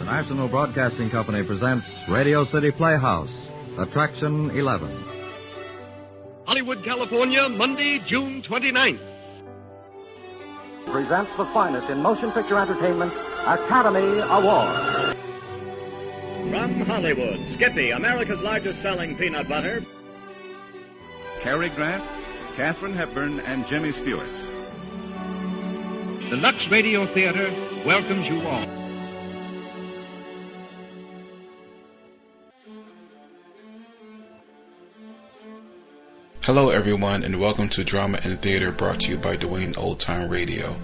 National Broadcasting Company presents Radio City Playhouse, Attraction 11. Hollywood, California, Monday, June 29th. Presents the finest in motion picture entertainment, Academy Award. From Hollywood, Skippy, America's largest selling peanut butter. Cary Grant, Katharine Hepburn, and Jimmy Stewart. The Lux Radio Theater welcomes you all. Hello everyone, and welcome to Drama and Theater, brought to you by Dwayne Old Time Radio.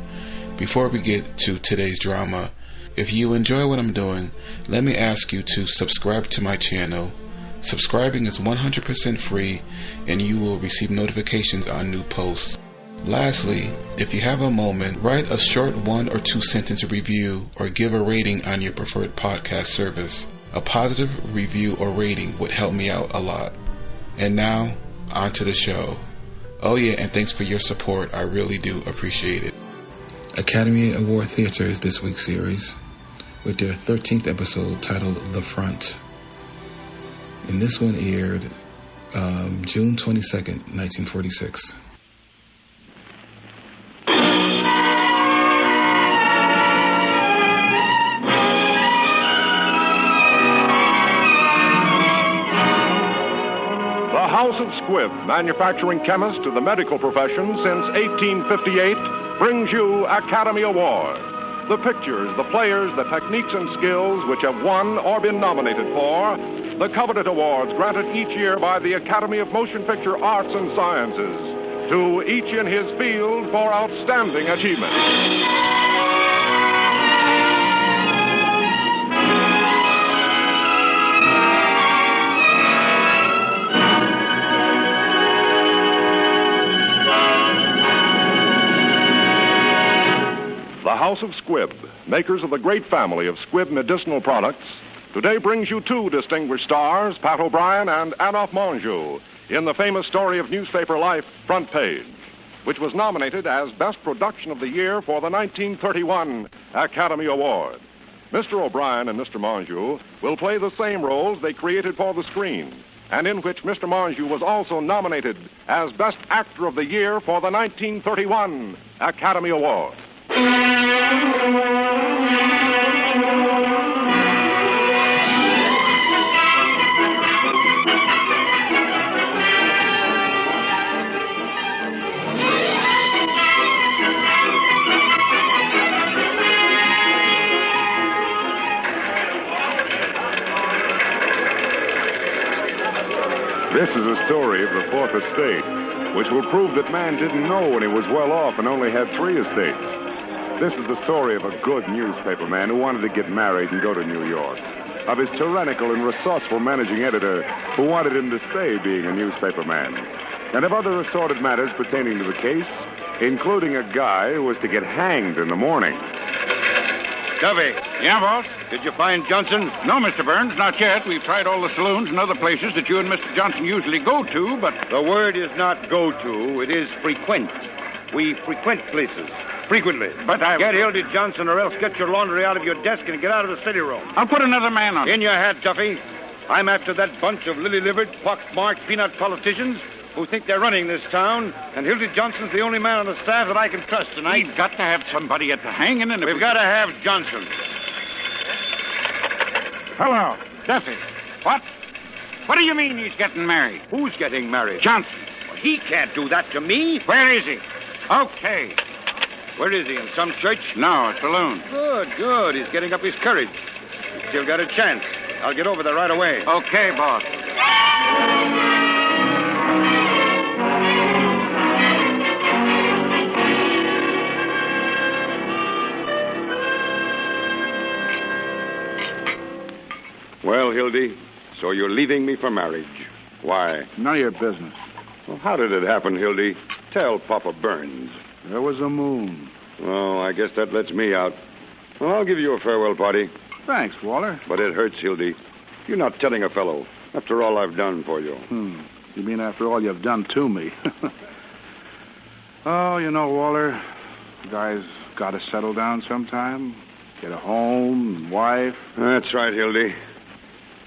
Before we get to today's drama, if you enjoy what I'm doing, let me ask you to subscribe to my channel. Subscribing is 100% free, and you will receive notifications on new posts. Lastly, if you have a moment, write a short 1 or 2 sentence review or give a rating on your preferred podcast service. A positive review or rating would help me out a lot. And now, on to the show. Oh yeah, and thanks for your support. I really do appreciate it. Academy Award Theater is this week's series, with their 13th episode titled The Front. And this one aired June 22nd, 1946. House of Squibb, manufacturing chemist to the medical profession since 1858, brings you Academy Award. The pictures, the players, the techniques and skills which have won or been nominated for the coveted awards granted each year by the Academy of Motion Picture Arts and Sciences, to each in his field for outstanding achievement. The House of Squibb, makers of the great family of Squibb medicinal products, today brings you 2 distinguished stars, Pat O'Brien and Anoff Monjou, in the famous story of newspaper life, Front Page, which was nominated as Best Production of the Year for the 1931 Academy Award. Mr. O'Brien and Mr. Monjou will play the same roles they created for the screen, and in which Mr. Monjou was also nominated as Best Actor of the Year for the 1931 Academy Award. This is a story of the Fourth Estate, which will prove that man didn't know when he was well off and only had 3 estates. This is the story of a good newspaper man who wanted to get married and go to New York, of his tyrannical and resourceful managing editor who wanted him to stay being a newspaper man, and of other assorted matters pertaining to the case, including a guy who was to get hanged in the morning. Duffy. Yeah, boss? Did you find Johnson? No, Mr. Burns, not yet. We've tried all the saloons and other places that you and Mr. Johnson usually go to, but... The word is not go to, it is frequent. We frequent places. Frequently. But I... Get Hildy Johnson, or else get your laundry out of your desk and get out of the city room. I'll put another man on. In your hat, Duffy. I'm after that bunch of lily-livered, pock-marked peanut politicians who think they're running this town, and Hildy Johnson's the only man on the staff that I can trust tonight. We've got to have somebody at the hanging, and We've got to have Johnson. Hello, Duffy. What? What do you mean he's getting married? Who's getting married? Johnson. Well, he can't do that to me. Where is he? Okay. Where is he, in some church? No, a saloon. Good. He's getting up his courage. He's still got a chance. I'll get over there right away. Okay, boss. Well, Hildy, so you're leaving me for marriage. Why? None of your business. Well, how did it happen, Hildy? Tell Papa Burns. There was a moon. Oh, I guess that lets me out. Well, I'll give you a farewell party. Thanks, Walter. But it hurts, Hildy. You're not telling a fellow, after all I've done for you. You mean after all you've done to me? Oh, you know, Walter, a guy's got to settle down sometime. Get a home, wife. That's right, Hildy.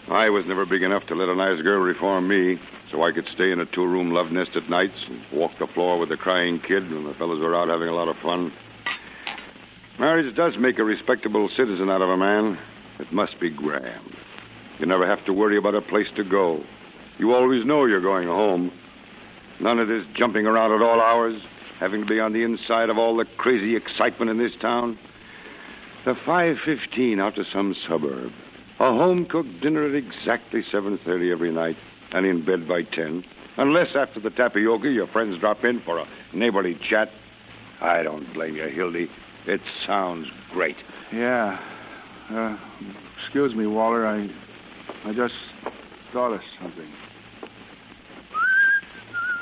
I was never big enough to let a nice girl reform me, so I could stay in a two-room love nest at nights and walk the floor with a crying kid when the fellas were out having a lot of fun. Marriage does make a respectable citizen out of a man. It must be grand. You never have to worry about a place to go. You always know you're going home. None of this jumping around at all hours, having to be on the inside of all the crazy excitement in this town. The 5:15 out to some suburb. A home-cooked dinner at exactly 7:30 every night, and in bed by 10. Unless after the tapioca your friends drop in for a neighborly chat. I don't blame you, Hildy. It sounds great. Yeah. Excuse me, Waller. I just thought of something.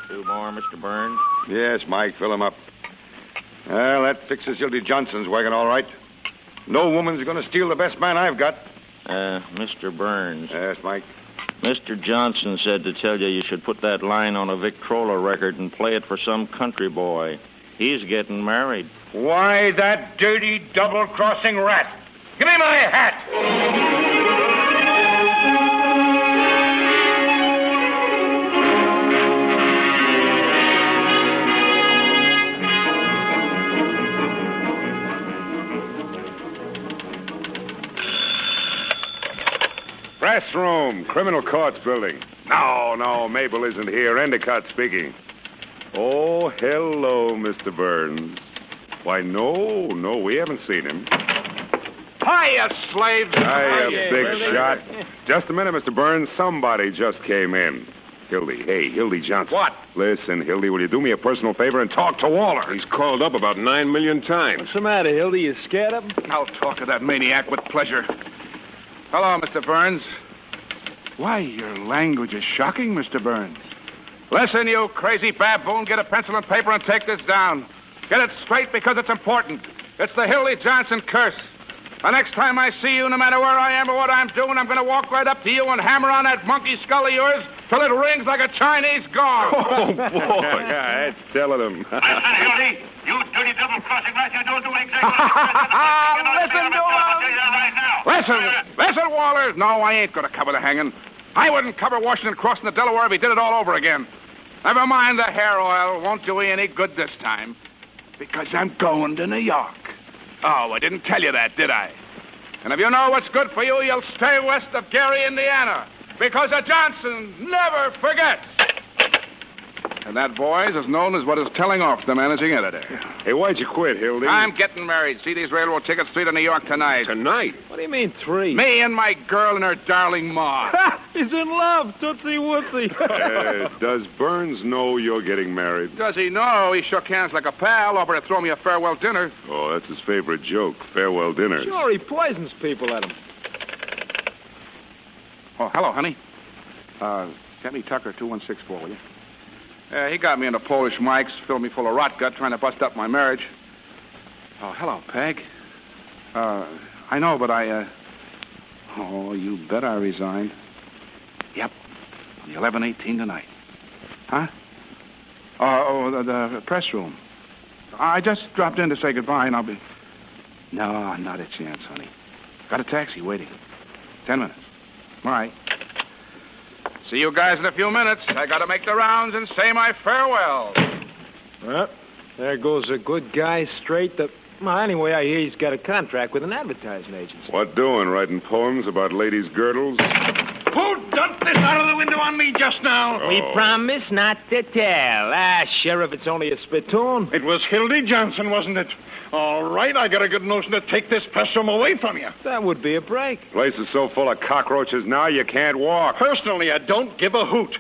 2 more, Mr. Burns? Yes, Mike, fill him up. Well, that fixes Hildy Johnson's wagon all right. No woman's going to steal the best man I've got. Mr. Burns. Yes, Mike? Mr. Johnson said to tell you should put that line on a Victrola record and play it for some country boy. He's getting married. Why, that dirty double-crossing rat. Give me my hat! Press room, criminal courts building. No, Mabel isn't here. Endicott speaking. Oh, hello, Mr. Burns. Why, no, we haven't seen him. Hiya, slave! Hiya, big shot. Just a minute, Mr. Burns. Somebody just came in. Hildy, hey, Hildy Johnson. What? Listen, Hildy, will you do me a personal favor and talk to Waller? He's called up about 9 million times. What's the matter, Hildy? You scared of him? I'll talk to that maniac with pleasure. Hello, Mr. Burns. Why, your language is shocking, Mr. Burns. Listen, you crazy baboon, get a pencil and paper and take this down. Get it straight because it's important. It's the Hildy Johnson curse. The next time I see you, no matter where I am or what I'm doing, I'm going to walk right up to you and hammer on that monkey skull of yours till it rings like a Chinese gong. Oh, boy. Yeah, that's telling him. Listen, Hildy, you dirty double-crossing rat, you don't do exactly Listen to him. Listen, Waller. No, I ain't going to cover the hanging. I wouldn't cover Washington crossing the Delaware if he did it all over again. Never mind the hair oil. Won't do you any good this time. Because I'm going to New York. Oh, I didn't tell you that, did I? And if you know what's good for you, you'll stay west of Gary, Indiana. Because a Johnson never forgets. And that, boys, is known as what is telling off the managing editor. Hey, why'd you quit, Hildy? I'm getting married. See these railroad tickets, 3 to New York tonight. Tonight? What do you mean 3? Me and my girl and her darling ma. He's in love, Tootsie Wootsie. Does Burns know you're getting married? Does he know? He shook hands like a pal, offered to throw me a farewell dinner. Oh, that's his favorite joke, farewell dinner. Sure, he poisons people at him. Oh, hello, honey. Get me Tucker 2164, will you? He got me into Polish mics, filled me full of rot gut, trying to bust up my marriage. Oh, hello, Peg. I know, but Oh, you bet I resigned. Yep. The 11:18 tonight. Huh? The press room. I just dropped in to say goodbye, and I'll be... No, not a chance, honey. Got a taxi waiting. 10 minutes. All right. See you guys in a few minutes. I got to make the rounds and say my farewell. Well, there goes a good guy straight to... Well, anyway, I hear he's got a contract with an advertising agency. What doing, writing poems about ladies' girdles? Who dumped this out of the window on me just now? We promise not to tell. Sheriff, it's only a spittoon. It was Hildy Johnson, wasn't it? All right, I got a good notion to take this press room away from you. That would be a break. Place is so full of cockroaches now you can't walk. Personally, I don't give a hoot.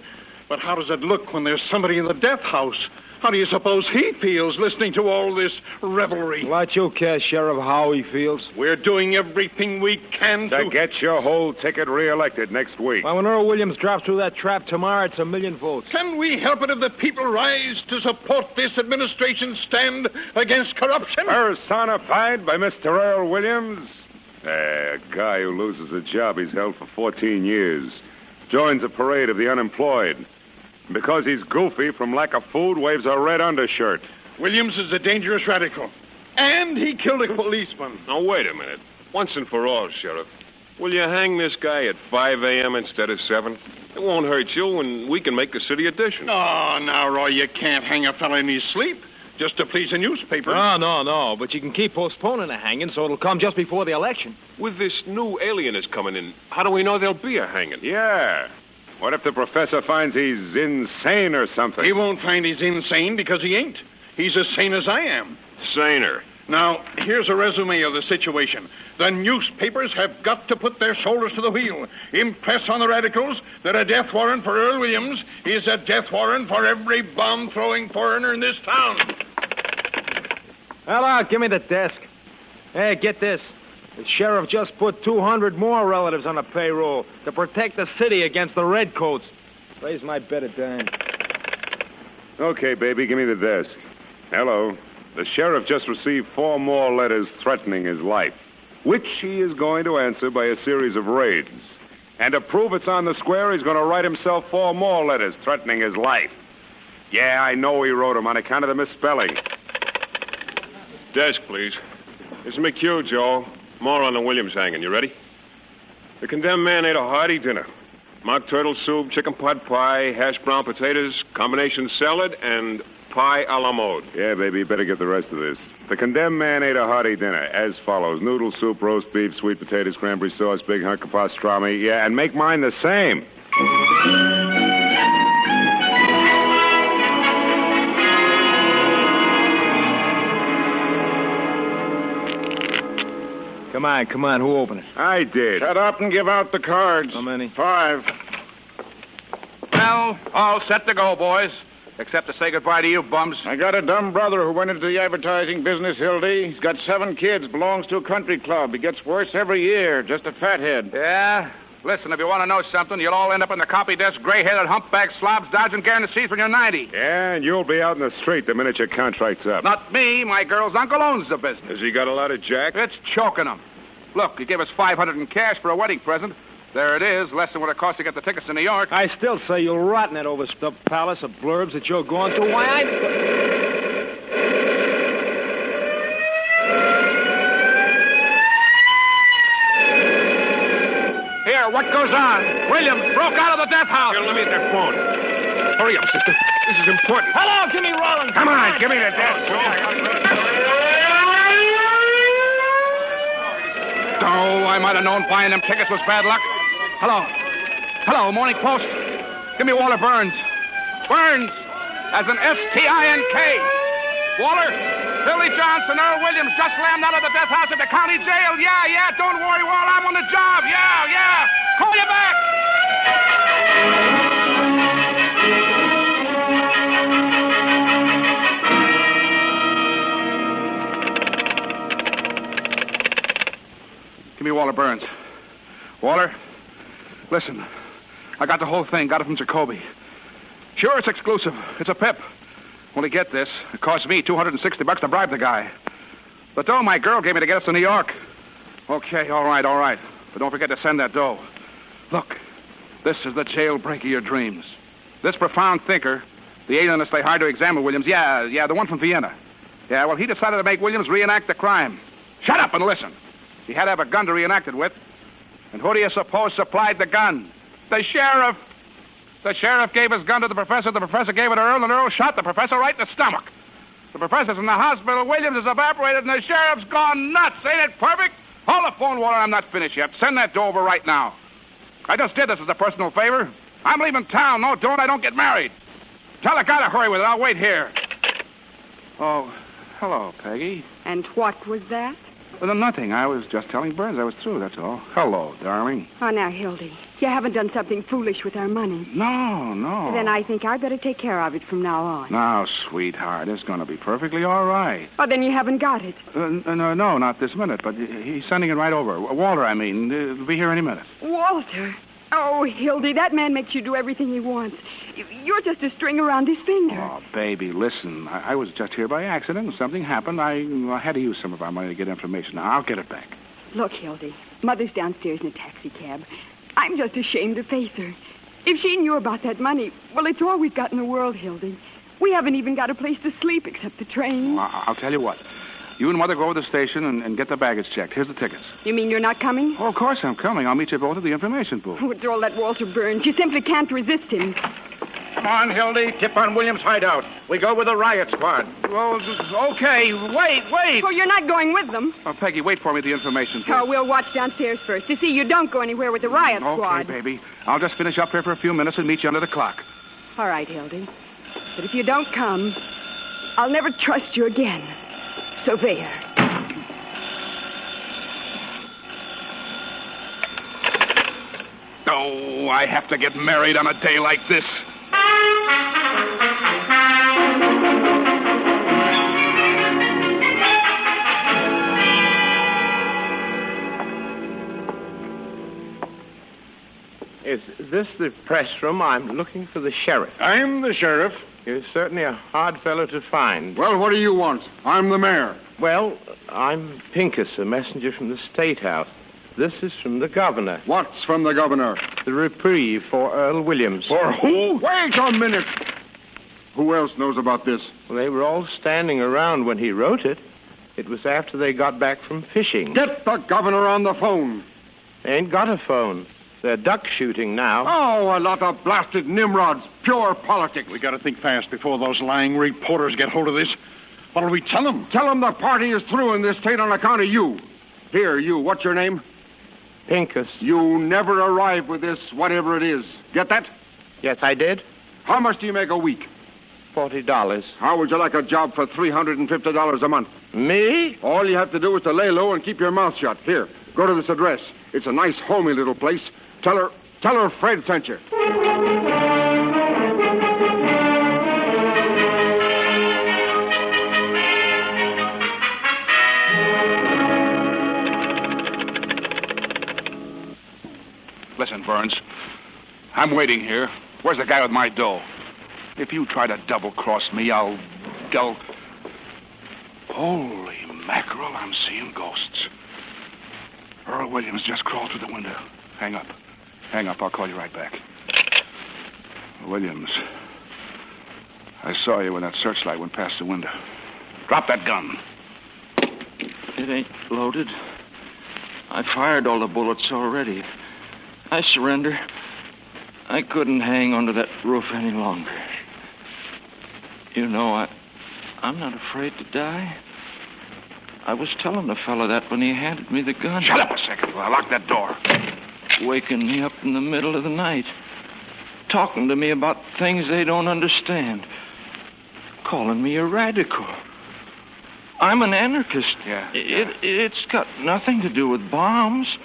But how does it look when there's somebody in the death house? How do you suppose he feels listening to all this revelry? What you care, Sheriff, how he feels? We're doing everything we can to get your whole ticket reelected next week. Well, when Earl Williams drops through that trap tomorrow, it's 1 million votes. Can we help it if the people rise to support this administration's stand against corruption? Personified by Mr. Earl Williams. A guy who loses a job he's held for 14 years. Joins a parade of the unemployed. Because he's goofy from lack of food, waves a red undershirt. Williams is a dangerous radical. And he killed a policeman. Now, wait a minute. Once and for all, Sheriff. Will you hang this guy at 5 a.m. instead of 7? It won't hurt you, and we can make a city edition. Oh, now, Roy, you can't hang a fella in his sleep just to please a newspaper. No. But you can keep postponing the hanging so it'll come just before the election. With this new alienist coming in, how do we know there'll be a hanging? Yeah. What if the professor finds he's insane or something? He won't find he's insane because he ain't. He's as sane as I am. Saner. Now, here's a resume of the situation. The newspapers have got to put their shoulders to the wheel. Impress on the radicals that a death warrant for Earl Williams is a death warrant for every bomb-throwing foreigner in this town. Hello, give me the desk. Hey, get this. The sheriff just put 200 more relatives on the payroll to protect the city against the redcoats. Raise my bet a dime. Okay, baby, give me the desk. Hello. The sheriff just received 4 more letters threatening his life, which he is going to answer by a series of raids. And to prove it's on the square, he's going to write himself 4 more letters threatening his life. Yeah, I know he wrote them on account of the misspelling. Desk, please. It's McHugh, Joe. More on the Williams hanging. You ready? The condemned man ate a hearty dinner. Mock turtle soup, chicken pot pie, hash brown potatoes, combination salad, and pie a la mode. Yeah, baby, you better get the rest of this. The condemned man ate a hearty dinner as follows. Noodle soup, roast beef, sweet potatoes, cranberry sauce, big hunk of pastrami. Yeah, and make mine the same. Come on. Who opened it? I did. Shut up and give out the cards. How many? 5. Well, all set to go, boys. Except to say goodbye to you bums. I got a dumb brother who went into the advertising business, Hildy. He's got 7 kids, belongs to a country club. He gets worse every year, just a fathead. Yeah? Listen, if you want to know something, you'll all end up in the copy desk, gray-headed, humpback slobs dodging guarantees when you're 90. Yeah, and you'll be out in the street the minute your contract's up. Not me. My girl's uncle owns the business. Has he got a lot of jack? It's choking him. Look, he gave us $500 in cash for a wedding present. There it is, less than what it cost to get the tickets to New York. I still say you'll rot in that overstuffed palace of blurbs that you're going to. Why, Here, what goes on? Williams broke out of the death house. Here, let me get that phone. Hurry up, sister. This is important. Hello, give me Rollins. Come on, give me the desk, Joe. Oh, I might have known buying them tickets was bad luck. Hello, Morning Post. Give me Walter Burns. Burns, as an S-T-I-N-K. Walter, Billy Johnson, Earl Williams just slammed out of the death house at the county jail. Yeah, don't worry, Walt, I'm on the job. Yeah. Call you back. Give me Walter Burns. Walter, listen. I got the whole thing. Got it from Jacoby. Sure, it's exclusive. It's a pip. Only get this. It cost me $260 to bribe the guy. The dough my girl gave me to get us to New York. Okay, all right. But don't forget to send that dough. Look, this is the jailbreak of your dreams. This profound thinker, the alienist they hired to examine Williams, yeah, the one from Vienna. Yeah, well, he decided to make Williams reenact the crime. Shut up and listen. He had to have a gun to reenact it with. And who do you suppose supplied the gun? The sheriff. The sheriff gave his gun to the professor gave it to Earl, and Earl shot the professor right in the stomach. The professor's in the hospital, Williams is evaporated, and the sheriff's gone nuts. Ain't it perfect? Hold the phone, Walter, I'm not finished yet. Send that dough over right now. I just did this as a personal favor. I'm leaving town. No, I don't get married. Tell the guy to hurry with it. I'll wait here. Oh, hello, Peggy. And what was that? Well, nothing. I was just telling Burns I was through, that's all. Hello, darling. Oh, now, Hildy, you haven't done something foolish with our money. No. Then I think I better take care of it from now on. Now, sweetheart, it's going to be perfectly all right. Oh, then you haven't got it. No, not this minute, but he's sending it right over. Walter, I mean. He'll be here any minute. Walter? Oh, Hildy, that man makes you do everything he wants. You're just a string around his finger. Oh, baby, listen. I was just here by accident, and something happened. I had to use some of our money to get information. Now, I'll get it back. Look, Hildy, Mother's downstairs in a taxi cab. I'm just ashamed to face her. If she knew about that money, well, it's all we've got in the world, Hildy. We haven't even got a place to sleep except the train. I'll tell you what. You and Mother go to the station and get the baggage checked. Here's the tickets. You mean you're not coming? Oh, of course I'm coming. I'll meet you both at the information booth. Oh, it's all that Walter Burns. You simply can't resist him. Come on, Hildy. Tip on Williams' hideout. We go with the riot squad. Well, okay. Wait. Oh, you're not going with them? Oh, Peggy, wait for me at the information booth. Oh, we'll watch downstairs first. You see, you don't go anywhere with the riot squad. Okay, baby. I'll just finish up here for a few minutes and meet you under the clock. All right, Hildy. But if you don't come, I'll never trust you again. So there. Oh, I have to get married on a day like this. Is this the press room? I'm looking for the sheriff. I'm the sheriff. You're certainly a hard fellow to find. Well, what do you want? I'm the mayor. Well, I'm Pincus, a messenger from the State House. This is from the governor. What's from the governor? The reprieve for Earl Williams. For who? Wait a minute. Who else knows about this? Well, they were all standing around when he wrote it. It was after they got back from fishing. Get the governor on the phone. They ain't got a phone. They're duck shooting now. Oh, a lot of blasted nimrods. Pure politics. We got to think fast before those lying reporters get hold of this. What'll we tell them? Tell them the party is through in this state on account of you. Here, you, what's your name? Pincus. You never arrived with this, whatever it is. Get that? Yes, I did. How much do you make a week? $40. How would you like a job for $350 a month? Me? All you have to do is to lay low and keep your mouth shut. Here, go to this address. It's a nice, homey little place. Tell her Fred sent you. Listen, Burns. I'm waiting here. Where's the guy with my dough? If you try to double-cross me, I'll... Holy mackerel, I'm seeing ghosts. Earl Williams just crawled through the window. Hang up. I'll call you right back. Williams, I saw you when that searchlight went past the window. Drop that gun. It ain't loaded. I fired all the bullets already. I surrender. I couldn't hang onto that roof any longer. You know, I'm not afraid to die. I was telling the fellow that when he handed me the gun. Shut up a second while I lock that door. Waking me up in the middle of the night. Talking to me about things they don't understand. Calling me a radical. I'm an anarchist. Yeah. It's got nothing to do with bombs.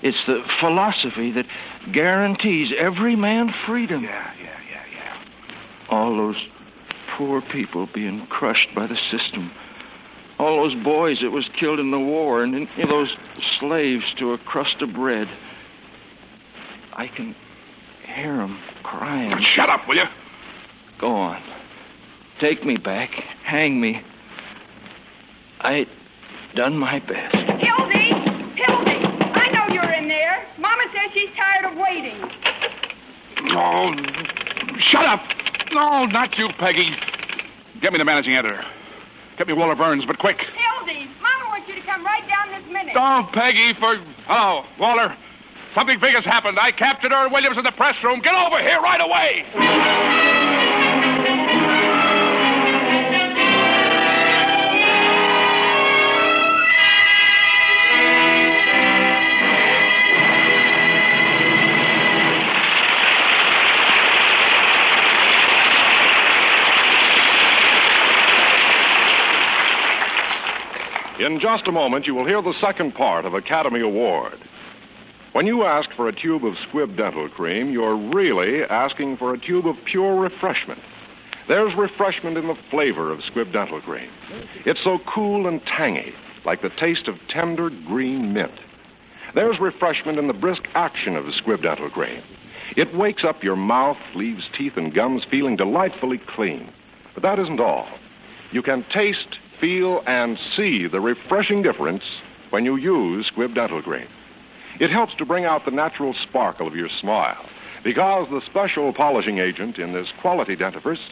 It's the philosophy that guarantees every man freedom. Yeah. All those poor people being crushed by the system. All those boys that was killed in the war and those slaves to a crust of bread. I can hear them crying. Shut up, will you? Go on. Take me back. Hang me. I done my best. Hildy! I know you're in there. Mama says she's tired of waiting. Oh, shut up! No, not you, Peggy. Get me the managing editor. Get me Walter Burns, but quick. Hildy, Mama wants you to come right down this minute. Oh, Peggy, Hello, Walter. Something big has happened. I captured Earl Williams in the press room. Get over here right away! In just a moment, you will hear the second part of Academy Award. When you ask for a tube of Squibb Dental Cream, you're really asking for a tube of pure refreshment. There's refreshment in the flavor of Squibb Dental Cream. It's so cool and tangy, like the taste of tender green mint. There's refreshment in the brisk action of Squibb Dental Cream. It wakes up your mouth, leaves teeth and gums feeling delightfully clean. But that isn't all. You can taste, feel, and see the refreshing difference when you use Squibb Dental Cream. It helps to bring out the natural sparkle of your smile because the special polishing agent in this quality dentifrice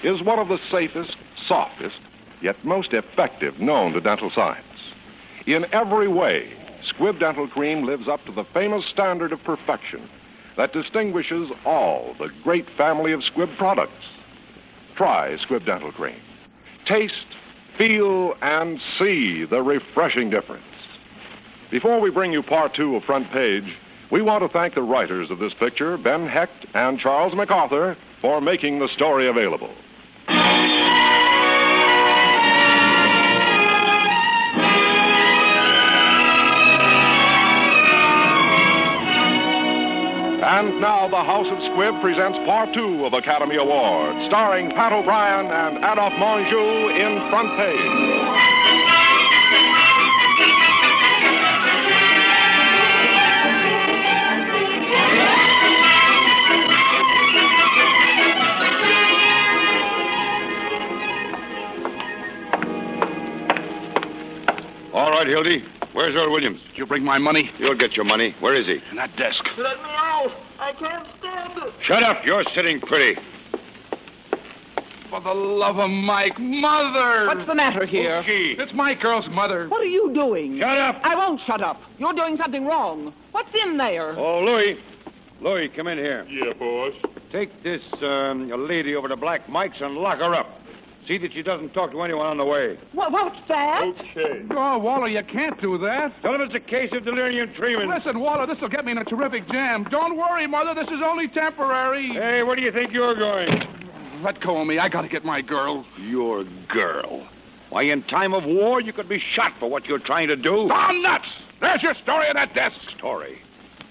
is one of the safest, softest, yet most effective known to dental science. In every way, Squibb Dental Cream lives up to the famous standard of perfection that distinguishes all the great family of Squibb products. Try Squibb Dental Cream. Taste, feel, and see the refreshing difference. Before we bring you part 2 of Front Page, we want to thank the writers of this picture, Ben Hecht and Charles MacArthur, for making the story available. And now the House of Squibb presents Part 2 of Academy Award, starring Pat O'Brien and Adolphe Monjou in Front Page. All right, Hildy. Where's Earl Williams? Did you bring my money? You'll get your money. Where is he? In that desk. Let me out. I can't stand it. Shut up. You're sitting pretty. For the love of Mike, Mother! What's the matter here? Who's she? It's my girl's mother. What are you doing? Shut up. I won't shut up. You're doing something wrong. What's in there? Oh, Louie. Louie, come in here. Yeah, boss. Take this lady over to Black Mike's and lock her up. See that she doesn't talk to anyone on the way. What's that? Okay. Oh, Waller, you can't do that. Tell him it's a case of delirium tremens. Listen, Waller, this will get me in a terrific jam. Don't worry, Mother. This is only temporary. Hey, where do you think you're going? Let go of me. I got to get my girl. Your girl? Why, in time of war, you could be shot for what you're trying to do. I'm nuts. There's your story in that desk. Story?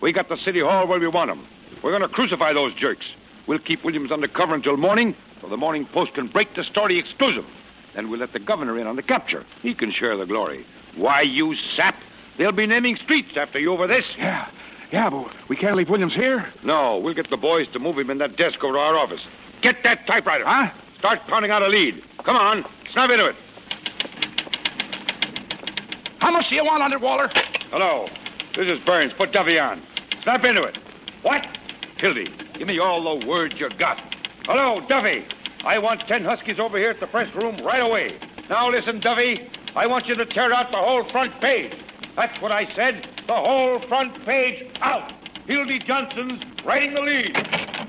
We got the city hall where we want him. We're going to crucify those jerks. We'll keep Williams undercover until morning, so the Morning Post can break the story exclusive. Then we'll let the governor in on the capture. He can share the glory. Why, you sap? They'll be naming streets after you over this. Yeah, but we can't leave Williams here. No, we'll get the boys to move him in that desk over to our office. Get that typewriter, huh? Start pounding out a lead. Come on, snap into it. How much do you want on it, Waller? Hello, this is Burns. Put Duffy on. Snap into it. What? Hildy, give me all the words you got. Hello, Duffy. I want 10 Huskies over here at the press room right away. Now listen, Duffy. I want you to tear out the whole front page. That's what I said. The whole front page out. Hildy Johnson's writing the lead.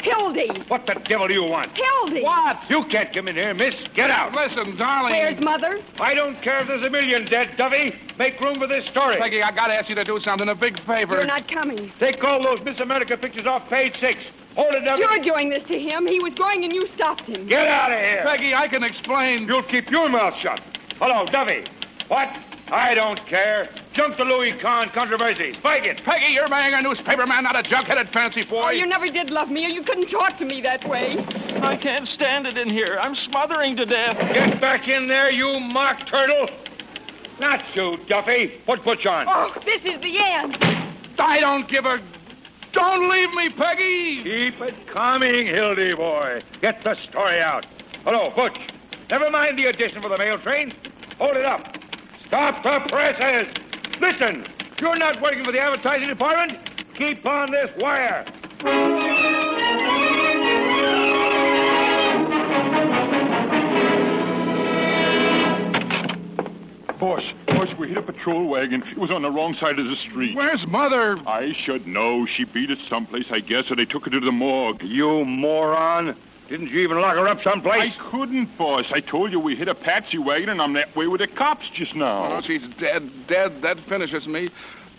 Hildy! What the devil do you want? Hildy! What? You can't come in here, miss. Get out. Listen, darling. Where's Mother? I don't care if there's a million dead, Duffy. Make room for this story. Peggy, I got to ask you to do something, a big favor. You're not coming. Take all those Miss America pictures off page 6. Hold it, Duffy. You're doing this to him. He was going and you stopped him. Get out of here. Peggy, I can explain. You'll keep your mouth shut. Hello, Duffy. What? I don't care. Jump the Louis Kahn controversy. Spike it. Peggy, you're marrying a newspaper man, not a junk-headed fancy boy. Oh, you never did love me, or you couldn't talk to me that way. I can't stand it in here. I'm smothering to death. Get back in there, you mock turtle. Not you, Duffy. Put Butch on. Oh, this is the end. I don't give a... Don't leave me, Peggy. Keep it coming, Hildy boy. Get the story out. Hello, Butch. Never mind the addition for the mail train. Hold it up. Stop the presses! Listen, you're not working for the advertising department. Keep on this wire. Boss, we hit a patrol wagon. It was on the wrong side of the street. Where's Mother? I should know. She beat it someplace, I guess, so they took her to the morgue. You moron. Didn't you even lock her up someplace? I couldn't, boss. I told you we hit a patsy wagon, and I'm that way with the cops just now. Oh, she's dead. That finishes me.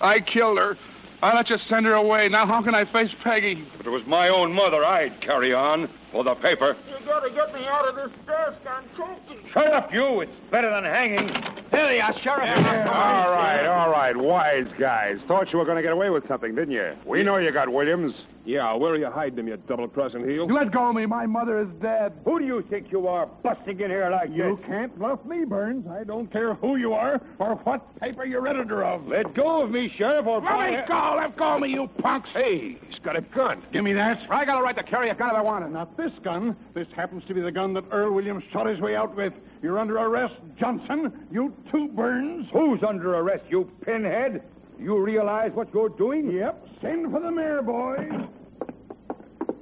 I killed her. I let you send her away. Now how can I face Peggy? If it was my own mother, I'd carry on. For the paper. You gotta get me out of this desk. I'm choking. Shut up, you. It's better than hanging. Here you are, Sheriff. All right. Wise guys. Thought you were going to get away with something, didn't you? We know you got Williams. Yeah, where are you hiding him, you double-crossing heel? Let go of me. My mother is dead. Who do you think you are, busting in here like this? You can't bluff me, Burns. I don't care who you are or what paper you're editor of. Let go of me, Sheriff, or... Let go of me, you punks. Hey, he's got a gun. Give me that. I got a right to carry a gun if I want it. Not this gun. This happens to be the gun that Earl Williams shot his way out with. You're under arrest, Johnson. You too, Burns. Who's under arrest, you pinhead? You realize what you're doing? Yep. Send for the mayor, boys.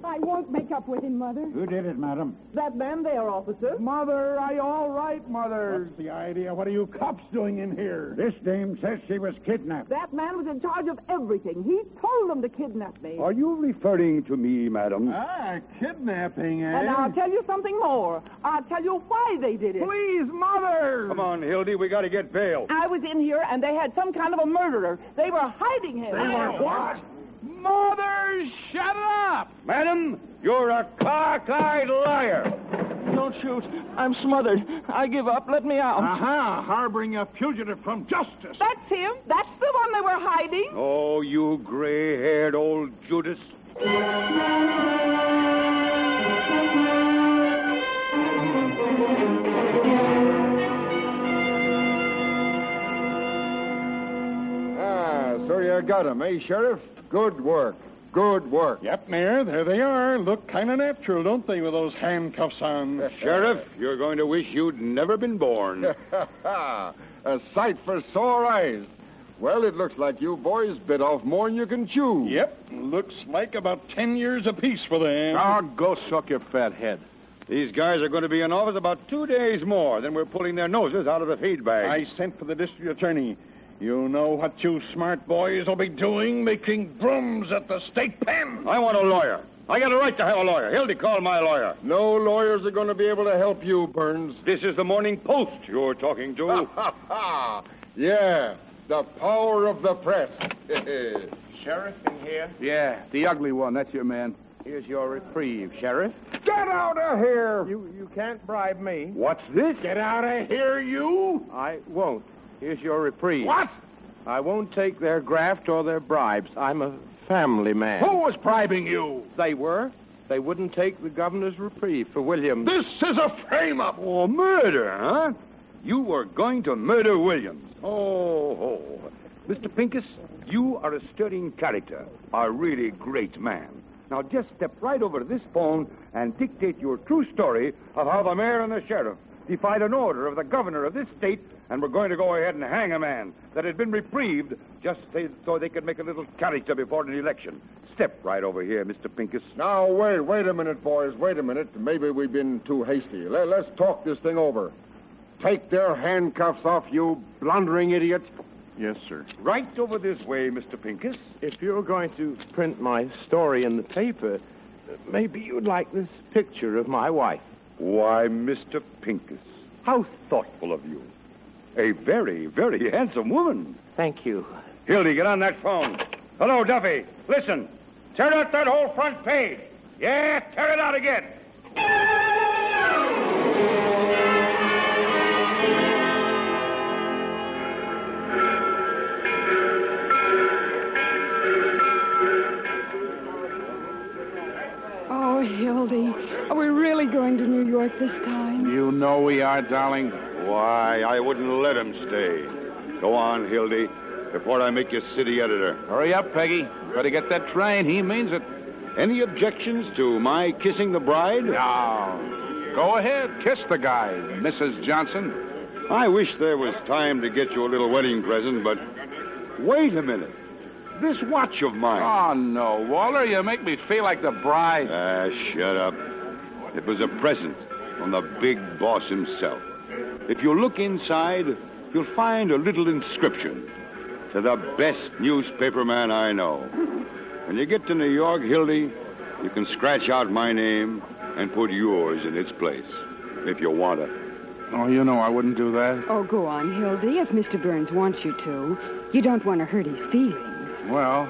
I won't make up with him, Mother. Who did it, madam? That man there, officer. Mother, are you all right, Mother? What's the idea? What are you cops doing in here? This dame says she was kidnapped. That man was in charge of everything. He told them to kidnap me. Are you referring to me, madam? Kidnapping, eh? And I'll tell you something more. I'll tell you why they did it. Please, Mother! Come on, Hildy, we got to get bail. I was in here, and they had some kind of a murderer. They were hiding him. They were what? Mother, shut up! Madam, you're a cock-eyed liar. Don't shoot. I'm smothered. I give up. Let me out. Aha, harboring a fugitive from justice. That's him. That's the one they were hiding. Oh, you gray-haired old Judas. So you got him, eh, Sheriff? Good work. Good work. Yep, Mayor, there they are. Look kind of natural, don't they, with those handcuffs on? Sheriff, you're going to wish you'd never been born. A sight for sore eyes. Well, it looks like you boys bit off more than you can chew. Yep, looks like about 10 years apiece for them. Now, go suck your fat head. These guys are going to be in office about 2 days more. Then we're pulling their noses out of the feed bag. I sent for the district attorney. You know what you smart boys will be doing, making brooms at the state pen. I want a lawyer. I got a right to have a lawyer. Hildy, call my lawyer. No lawyers are going to be able to help you, Burns. This is the Morning Post you're talking to. Yeah, the power of the press. Sheriff in here? Yeah, the ugly one. That's your man. Here's your reprieve, Sheriff. Get out of here! You can't bribe me. What's this? Get out of here, you! I won't. Here's your reprieve. What? I won't take their graft or their bribes. I'm a family man. Who was bribing you? They were. They wouldn't take the governor's reprieve for Williams. This is a frame-up. Oh, murder, huh? You were going to murder Williams. Oh. Mr. Pincus, you are a stirring character, a really great man. Now just step right over to this phone and dictate your true story of how the mayor and the sheriff defied an order of the governor of this state, and we're going to go ahead and hang a man that had been reprieved just so they could make a little character before an election. Step right over here, Mr. Pincus. Now, wait a minute, boys. Wait a minute. Maybe we've been too hasty. Let's talk this thing over. Take their handcuffs off, you blundering idiot. Yes, sir. Right over this way, Mr. Pincus. If you're going to print my story in the paper, maybe you'd like this picture of my wife. Why, Mr. Pincus, how thoughtful of you. A very, very handsome woman. Thank you. Hildy, get on that phone. Hello, Duffy. Listen. Tear out that whole front page. Yeah, tear it out again. Oh, Hildy, are we really going to New York this time? You know we are, darling. Why, I wouldn't let him stay. Go on, Hildy, before I make you city editor. Hurry up, Peggy. Better get that train. He means it. Any objections to my kissing the bride? No. Go ahead. Kiss the guy, Mrs. Johnson. I wish there was time to get you a little wedding present, but wait a minute. This watch of mine. Oh, no, Walter. You make me feel like the bride. Shut up. It was a present from the big boss himself. If you look inside, you'll find a little inscription. To the best newspaper man I know. When you get to New York, Hildy, you can scratch out my name and put yours in its place, if you want to. Oh, you know I wouldn't do that. Oh, go on, Hildy, if Mr. Burns wants you to. You don't want to hurt his feelings. Well,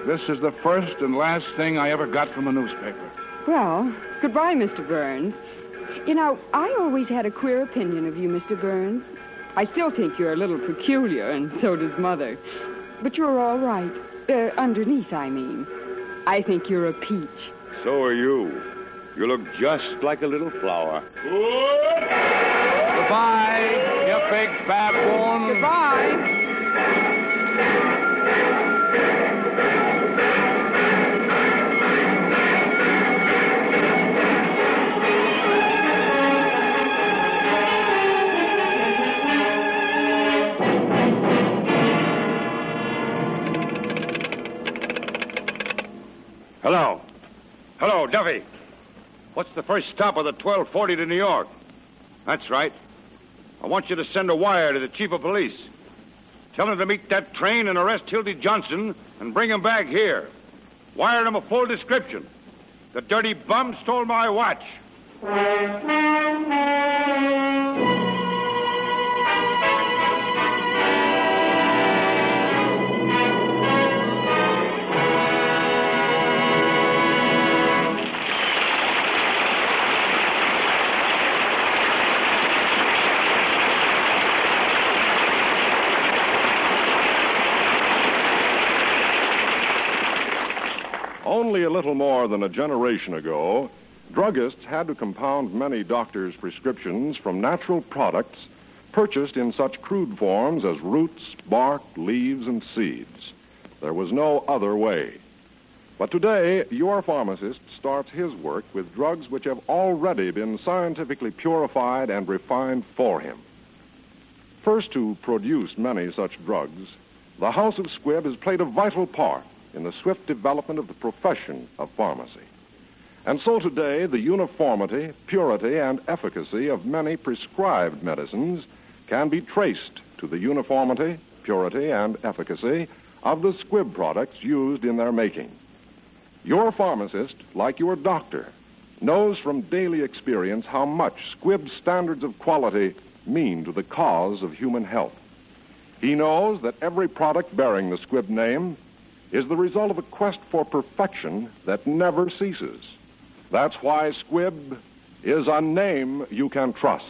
this is the first and last thing I ever got from a newspaper. Well, goodbye, Mr. Burns. You know, I always had a queer opinion of you, Mr. Burns. I still think you're a little peculiar, and so does Mother. But you're all right. Underneath, I mean. I think you're a peach. So are you. You look just like a little flower. Goodbye, you big baboon. Goodbye. Hello. Hello, Duffy. What's the first stop of the 1240 to New York? That's right. I want you to send a wire to the chief of police. Tell him to meet that train and arrest Hildy Johnson and bring him back here. Wire him a full description. The dirty bum stole my watch. Only a little more than a generation ago, druggists had to compound many doctors' prescriptions from natural products purchased in such crude forms as roots, bark, leaves, and seeds. There was no other way. But today, your pharmacist starts his work with drugs which have already been scientifically purified and refined for him. First to produce many such drugs, the House of Squibb has played a vital part in the swift development of the profession of pharmacy. And so today, the uniformity, purity, and efficacy of many prescribed medicines can be traced to the uniformity, purity, and efficacy of the Squibb products used in their making. Your pharmacist, like your doctor, knows from daily experience how much Squibb's standards of quality mean to the cause of human health. He knows that every product bearing the Squibb name is the result of a quest for perfection that never ceases. That's why Squibb is a name you can trust.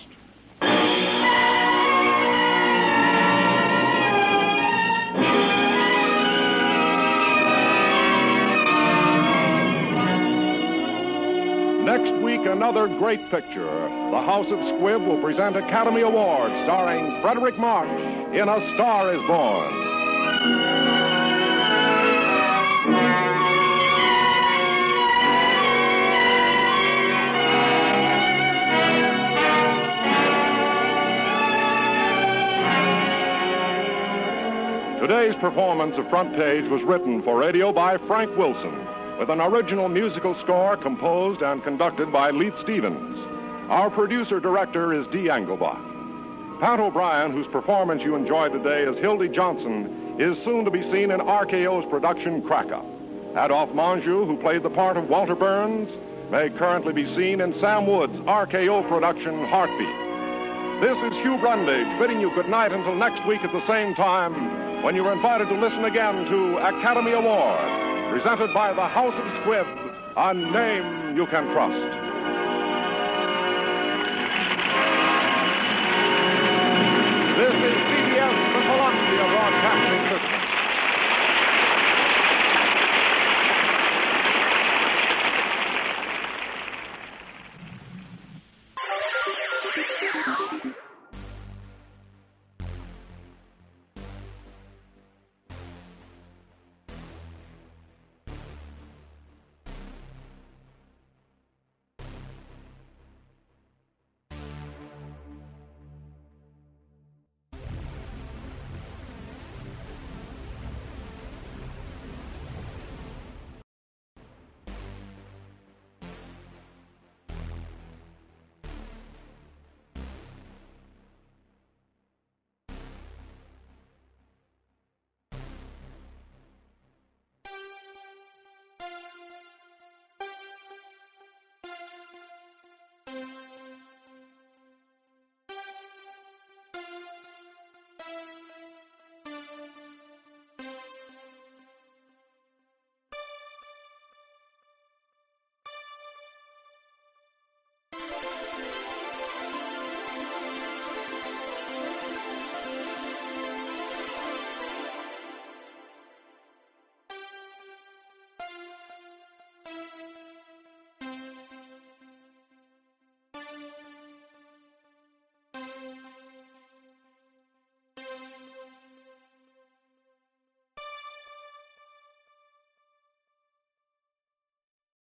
Next week, another great picture. The House of Squibb will present Academy Award starring Frederick March in A Star is Born. Today's performance of Front Page was written for radio by Frank Wilson, with an original musical score composed and conducted by Leith Stevens. Our producer-director is Dee Engelbach. Pat O'Brien, whose performance you enjoyed today as Hildy Johnson, is soon to be seen in RKO's production Crack Up. Adolphe Manjou, who played the part of Walter Burns, may currently be seen in Sam Wood's RKO production Heartbeat. This is Hugh Brundage bidding you good night until next week at the same time, when you're invited to listen again to Academy Award, presented by the House of Squibb, a name you can trust. This is CBS, the Columbia Broadcasting System.